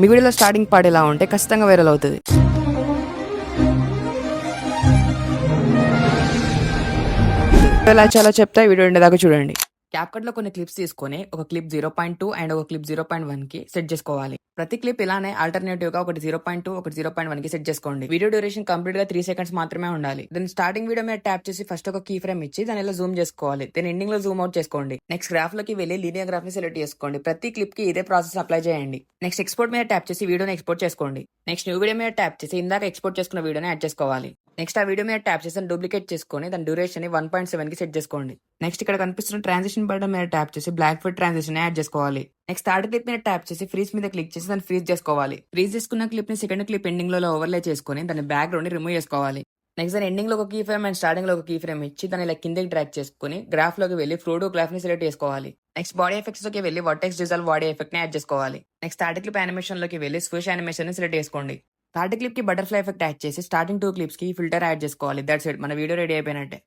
మీ వీడియోలో starting part ఇలా ఉంటే ఖచ్చితంగా వైరల్ అవుతుంది. ఎలా చాలా చెప్తా వీడియో ఉండేదాకా చూడండి. క్యాప్కట్లో కొన్ని క్లిప్స్ తీసుకొని ఒక క్లిప్ 0.2 అండ్ ఒక క్లిప్ 0.1 కి సెట్ చేసుకోవాలి. ప్రతి క్లిప్ ఇలానే ఆల్టర్నేటివ్ గా ఒకటి 0.2 ఒకటి 0.1 కి సెట్ చేసుకోండి. వీడియో డ్యూరేషన్ కంప్లీట్ గా 3 సెకండ్స్ మాత్రమే ఉండాలి. దాని స్టార్టింగ్ వీడియో మీద ట్యాప్ చేసి ఫస్ట్ ఒక కీ ఫ్రేమ్ ఇచ్చి దాని ఇలా జూమ్ చేసుకోవాలి. దాని ఎండింగ్ లో జూమ్ అవుట్ చేసుకోండి. నెక్స్ట్ గ్రాఫ్ లోకి వెళ్ళి లీనియర్ గ్రాఫ్ ని సెలెక్ట్ చేసుకోండి. ప్రతి క్లిప్ కి ఇదే ప్రాసెస్ అప్లై చేయండి. నెక్స్ట్ ఎక్స్పోర్ట్ మీద ట్యాప్ చేసి వీడియోని ఎక్స్పోర్ట్ చేసుకోండి. నెక్స్ట్ న్యూ వీడియో మీద ట్యాప్ చేసి ఇందాక ఎక్స్పోర్ట్ చేసుకున్న వీడియోని యాడ్ చేసుకోవాలి. నెక్స్ట్ ఆ వీడియో మీద ట్యాప్ చేసి డూప్లికేట్ చేసుకొని దాని డ్యూరేషన్ ని 1.7 కి సెట్ చేసుకోండి. నెక్స్ట్ ఇక్కడ కనిపిస్తున్న ట్రాన్సిషన్ బటన్ మీద ట్యాప్ చేసి బ్లాక్ ఫిట్ ట్రాన్సిషన్ యాడ్ చేసుకోవాలి. నెక్స్ట్ థర్డ్ క్లిప్ మీద ట్యాప్ చేసి ఫ్రీజ్ మీద క్లిక్ చేసి దాన్ని ఫ్రీజ్ చేసుకోవాలి. ఫ్రీజ్ చేసుకున్న క్లిప్ ని సెకండ్ క్లిప్ ఎండింగ్ లో ఓవర్లే చేసుకొని దాని బ్యాక్గ్రౌండ్ ని రిమూవ్ చేసుకోవాలి. నెక్స్ట్ దాని ఎండింగ్ లో ఒక కీ ఫ్రేమ్ అండ్ స్టార్టింగ్ లో ఒక కీ ఫ్రేమ్ ఇచ్చి దాన్ని ఇలా కిందకి డ్రాగ్ చేసుకుని గ్రాఫ్ లోకి వెళ్ళి ఫ్రూడో గ్రాఫ్ ని సెలెక్ట్ చేసుకోవాలి. నెక్స్ట్ బాడీ ఎఫెక్ట్స్ లోకి వెళ్ళి వర్టెక్స్ డిజాల్వ్ బాడీ ఎఫెక్ట్ ని యాడ్ చేసుకోవాలి. నెక్స్ట్ థర్డ్ క్లిప్ యానిమేషన్ లోకి వెళ్ళి స్విష్ యానిమేషన్ ని సెలెక్ట్ చేసుకోండి. థర్డ్ క్లిప్ కి బటర్ఫ్లై ఎఫెక్ట్ యాడ్ చేసి స్టార్టింగ్ 2 క్లిప్స్ కి ఫిల్టర్ యాడ్ చేసుకోవాలి. దట్స్ ఇట్, మన వీడియో రెడీ అయిపోయినట్టే.